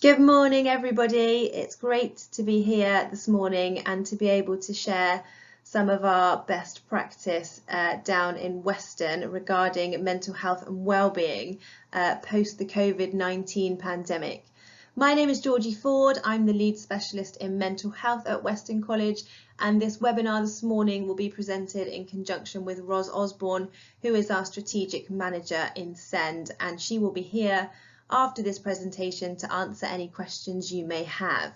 Good morning, everybody. It's great to be here this morning and to be able to share some of our best practice down in Weston regarding mental health and wellbeing post the COVID-19 pandemic. My name is Georgie Ford. I'm the lead specialist in mental health at Weston College, and this webinar this morning will be presented in conjunction with Ros Osborne, who is our strategic manager in SEND, and she will be here after this presentation to answer any questions you may have.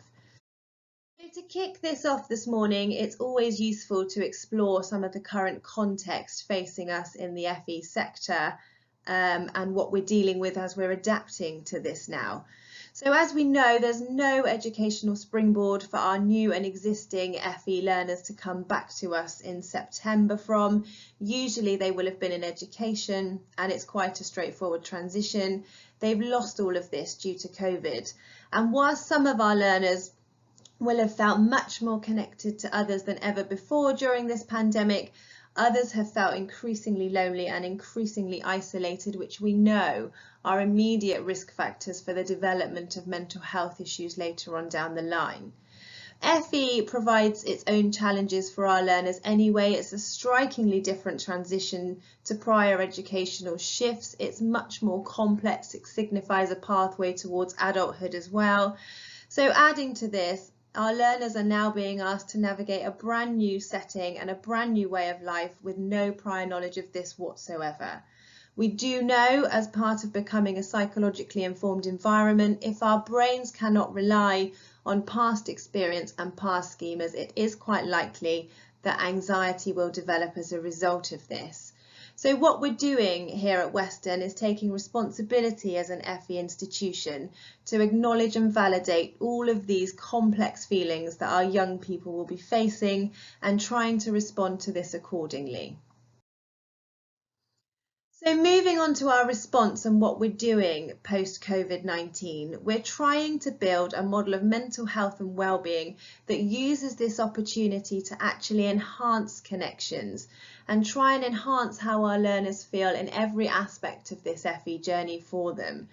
So to kick this off this morning, it's always useful to explore some of the current context facing us in the FE sector and what we're dealing with as we're adapting to this now. So as we know, there's no educational springboard for our new and existing FE learners to come back to us in September from. Usually they will have been in education and it's quite a straightforward transition. They've lost all of this due to COVID. And whilst some of our learners will have felt much more connected to others than ever before during this pandemic, others have felt increasingly lonely and increasingly isolated, which we know are immediate risk factors for the development of mental health issues later on down the line. FE provides its own challenges for our learners anyway. It's a strikingly different transition to prior educational shifts. It's much more complex. It signifies a pathway towards adulthood as well. So adding to this, our learners are now being asked to navigate a brand new setting and a brand new way of life with no prior knowledge of this whatsoever. We do know, as part of becoming a psychologically informed environment, if our brains cannot rely on past experience and past schemas, it is quite likely that anxiety will develop as a result of this. So what we're doing here at Weston is taking responsibility as an FE institution to acknowledge and validate all of these complex feelings that our young people will be facing and trying to respond to this accordingly. So moving on to our response and what we're doing post-COVID-19, we're trying to build a model of mental health and well-being that uses this opportunity to actually enhance connections and try and enhance how our learners feel in every aspect of this FE journey for them.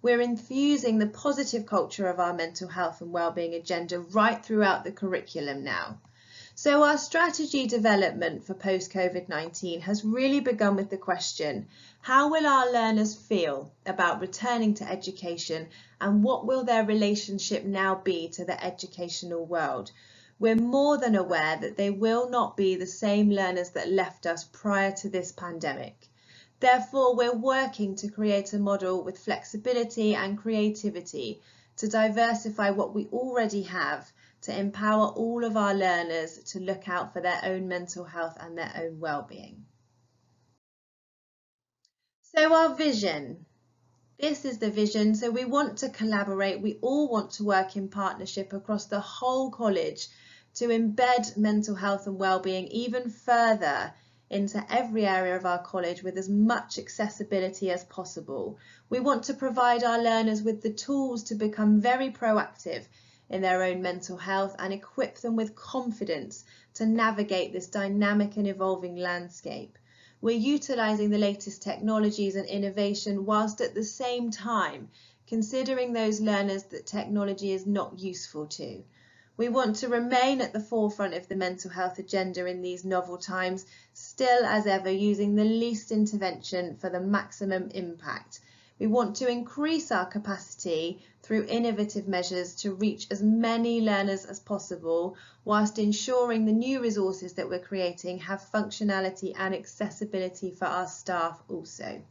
We're infusing the positive culture of our mental health and well-being agenda right throughout the curriculum now. So our strategy development for post-COVID-19 has really begun with the question, how will our learners feel about returning to education and what will their relationship now be to the educational world? We're more than aware that they will not be the same learners that left us prior to this pandemic. Therefore, we're working to create a model with flexibility and creativity to diversify what we already have, to empower all of our learners to look out for their own mental health and their own well-being. So our vision. This is the vision. So we want to collaborate. We all want to work in partnership across the whole college to embed mental health and well-being even further into every area of our college with as much accessibility as possible. We want to provide our learners with the tools to become very proactive in their own mental health and equip them with confidence to navigate this dynamic and evolving landscape. We're utilising the latest technologies and innovation whilst at the same time considering those learners that technology is not useful to. We want to remain at the forefront of the mental health agenda in these novel times, still as ever using the least intervention for the maximum impact. We want to increase our capacity through innovative measures to reach as many learners as possible, whilst ensuring the new resources that we're creating have functionality and accessibility for our staff also.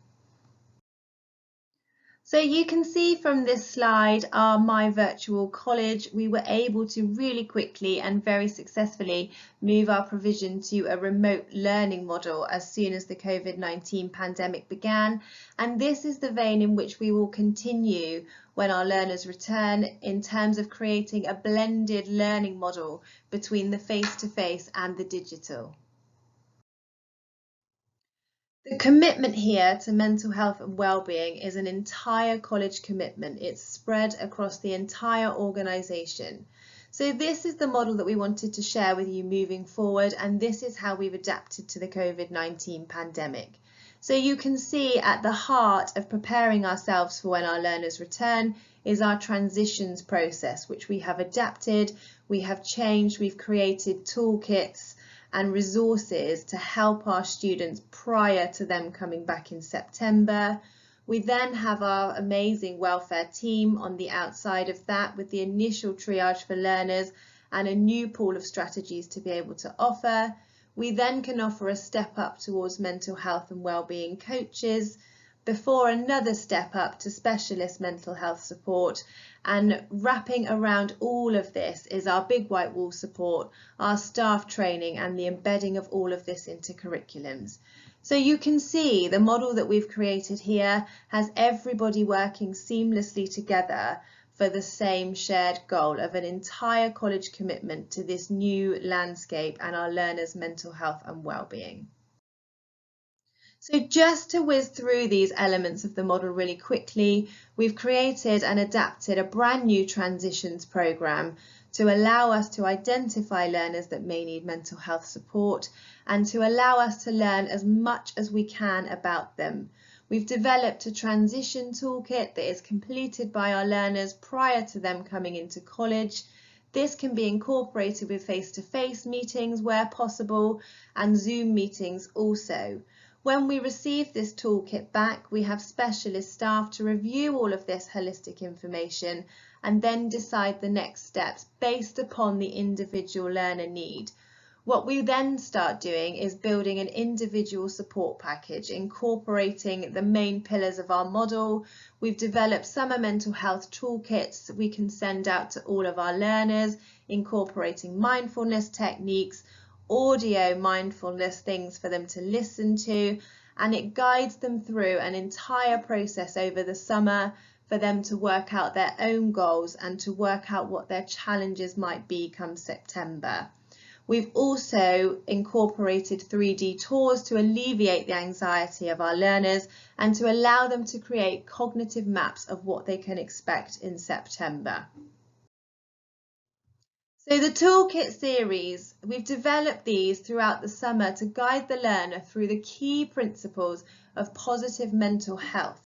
So you can see from this slide our My Virtual College. We were able to really quickly and very successfully move our provision to a remote learning model as soon as the COVID-19 pandemic began. And this is the vein in which we will continue when our learners return in terms of creating a blended learning model between the face-to-face and the digital. The commitment here to mental health and well-being is an entire college commitment. It's spread across the entire organisation. So this is the model that we wanted to share with you moving forward, and this is how we've adapted to the COVID-19 pandemic. So you can see at the heart of preparing ourselves for when our learners return is our transitions process, which we have adapted, we have changed, we've created toolkits and resources to help our students prior to them coming back in September. We then have our amazing welfare team on the outside of that with the initial triage for learners and a new pool of strategies to be able to offer. We then can offer a step up towards mental health and wellbeing coaches, before another step up to specialist mental health support, and wrapping around all of this is our big white wall support, our staff training and the embedding of all of this into curriculums. So you can see the model that we've created here has everybody working seamlessly together for the same shared goal of an entire college commitment to this new landscape and our learners' mental health and wellbeing. So just to whiz through these elements of the model really quickly, we've created and adapted a brand new transitions programme to allow us to identify learners that may need mental health support and to allow us to learn as much as we can about them. We've developed a transition toolkit that is completed by our learners prior to them coming into college. This can be incorporated with face-to-face meetings where possible and Zoom meetings also. When we receive this toolkit back, we have specialist staff to review all of this holistic information and then decide the next steps based upon the individual learner need. What we then start doing is building an individual support package, incorporating the main pillars of our model. We've developed summer mental health toolkits we can send out to all of our learners, incorporating mindfulness techniques, audio mindfulness things for them to listen to, and it guides them through an entire process over the summer for them to work out their own goals and to work out what their challenges might be come September. We've also incorporated 3D tours to alleviate the anxiety of our learners and to allow them to create cognitive maps of what they can expect in September. So the toolkit series, we've developed these throughout the summer to guide the learner through the key principles of positive mental health.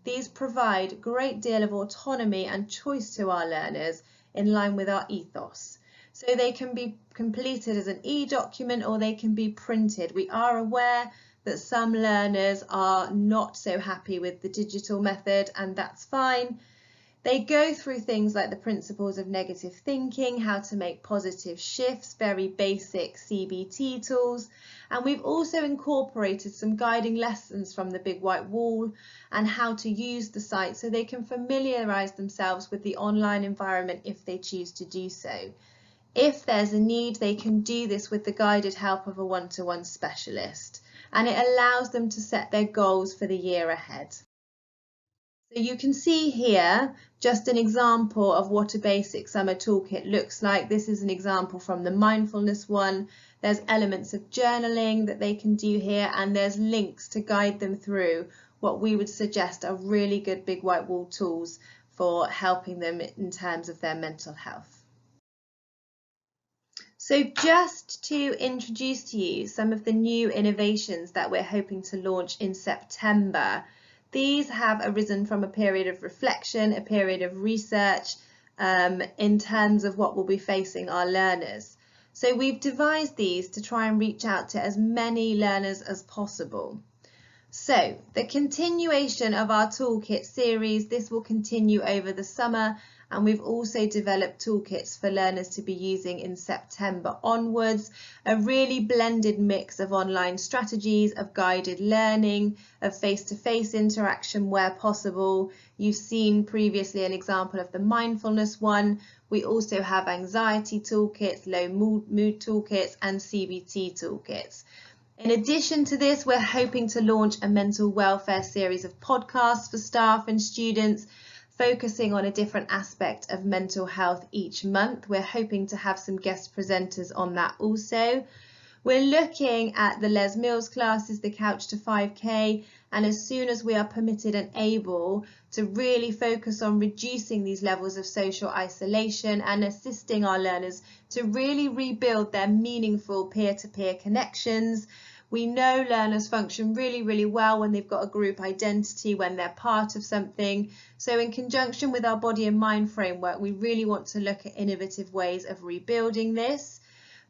These provide a great deal of autonomy and choice to our learners in line with our ethos. So they can be completed as an e-document or they can be printed. We are aware that some learners are not so happy with the digital method, and that's fine. They go through things like the principles of negative thinking, how to make positive shifts, very basic CBT tools. And we've also incorporated some guiding lessons from the Big White Wall and how to use the site so they can familiarise themselves with the online environment if they choose to do so. If there's a need, they can do this with the guided help of a one-to-one specialist, and it allows them to set their goals for the year ahead. So you can see here just an example of what a basic summer toolkit looks like. This is an example from the mindfulness one. There's elements of journaling that they can do here, and there's links to guide them through what we would suggest are really good Big White Wall tools for helping them in terms of their mental health. So just to introduce to you some of the new innovations that we're hoping to launch in September. These have arisen from a period of reflection, a period of research in terms of what will be facing our learners. So we've devised these to try and reach out to as many learners as possible. So the continuation of our toolkit series, this will continue over the summer, and we've also developed toolkits for learners to be using in September onwards, a really blended mix of online strategies, of guided learning, of face-to-face interaction where possible. You've seen previously an example of the mindfulness one. We also have anxiety toolkits, low mood toolkits, and CBT toolkits. In addition to this, we're hoping to launch a mental welfare series of podcasts for staff and students, focusing on a different aspect of mental health each month. We're hoping to have some guest presenters on that also. We're looking at the Les Mills classes, the Couch to 5K, and as soon as we are permitted and able to really focus on reducing these levels of social isolation and assisting our learners to really rebuild their meaningful peer-to-peer connections. We know learners function really well when they've got a group identity, when they're part of something. So in conjunction with our body and mind framework, we really want to look at innovative ways of rebuilding this.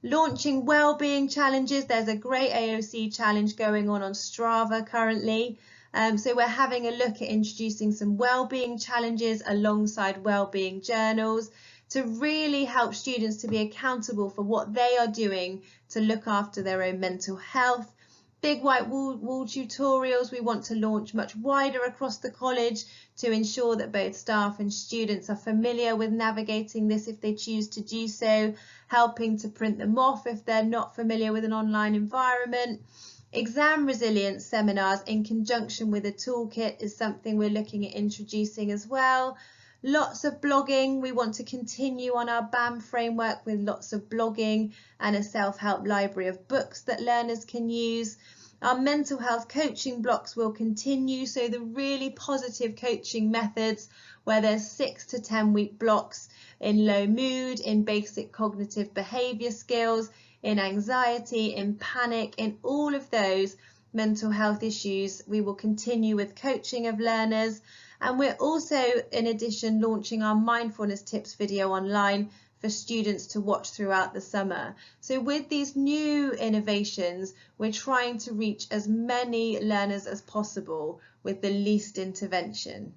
Launching wellbeing challenges. There's a great AOC challenge going on Strava currently. So we're having a look at introducing some wellbeing challenges alongside wellbeing journals to really help students to be accountable for what they are doing to look after their own mental health. Big white wall tutorials we want to launch much wider across the college to ensure that both staff and students are familiar with navigating this if they choose to do so, helping to print them off if they're not familiar with an online environment. Exam resilience seminars in conjunction with a toolkit is something we're looking at introducing as well. Lots of blogging. We want to continue on our BAM framework with lots of blogging and a self-help library of books that learners can use. Our mental health coaching blocks will continue, so the really positive coaching methods where there's 6 to 10 week blocks in low mood, in basic cognitive behaviour skills, in anxiety, in panic, in all of those mental health issues. We will continue with coaching of learners. And we're also, in addition, launching our mindfulness tips video online for students to watch throughout the summer. So with these new innovations, we're trying to reach as many learners as possible with the least intervention.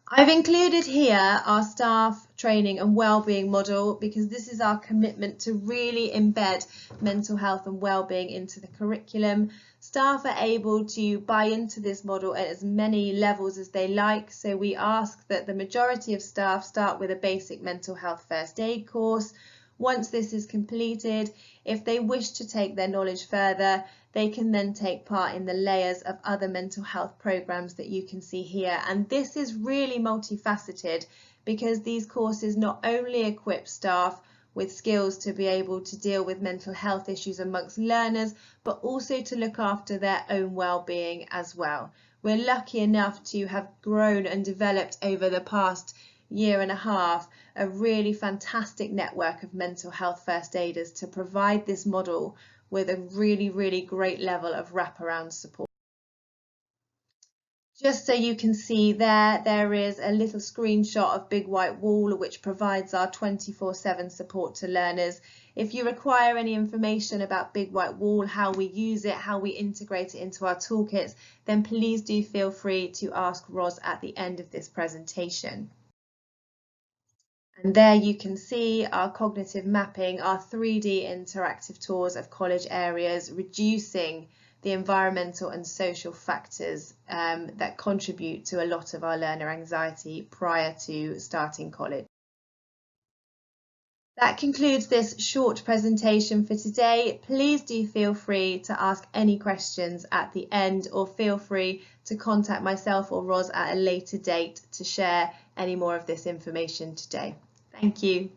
I've included here our staff training and wellbeing model because this is our commitment to really embed mental health and wellbeing into the curriculum. Staff are able to buy into this model at as many levels as they like, so we ask that the majority of staff start with a basic mental health first aid course. Once this is completed, if they wish to take their knowledge further, they can then take part in the layers of other mental health programs that you can see here. And this is really multifaceted because these courses not only equip staff with skills to be able to deal with mental health issues amongst learners, but also to look after their own well-being as well. We're lucky enough to have grown and developed over the past year and a half a really fantastic network of mental health first aiders to provide this model with a really great level of wraparound support. Just so you can see there is a little screenshot of Big White Wall which provides our 24/7 support to learners. If you require any information about Big White Wall, how we use it, how we integrate it into our toolkits, then please do feel free to ask Ros at the end of this presentation. And there you can see our cognitive mapping, our 3D interactive tours of college areas, reducing the environmental and social factors that contribute to a lot of our learner anxiety prior to starting college. That concludes this short presentation for today. Please do feel free to ask any questions at the end, or feel free to contact myself or Ros at a later date to share any more of this information today. Thank you.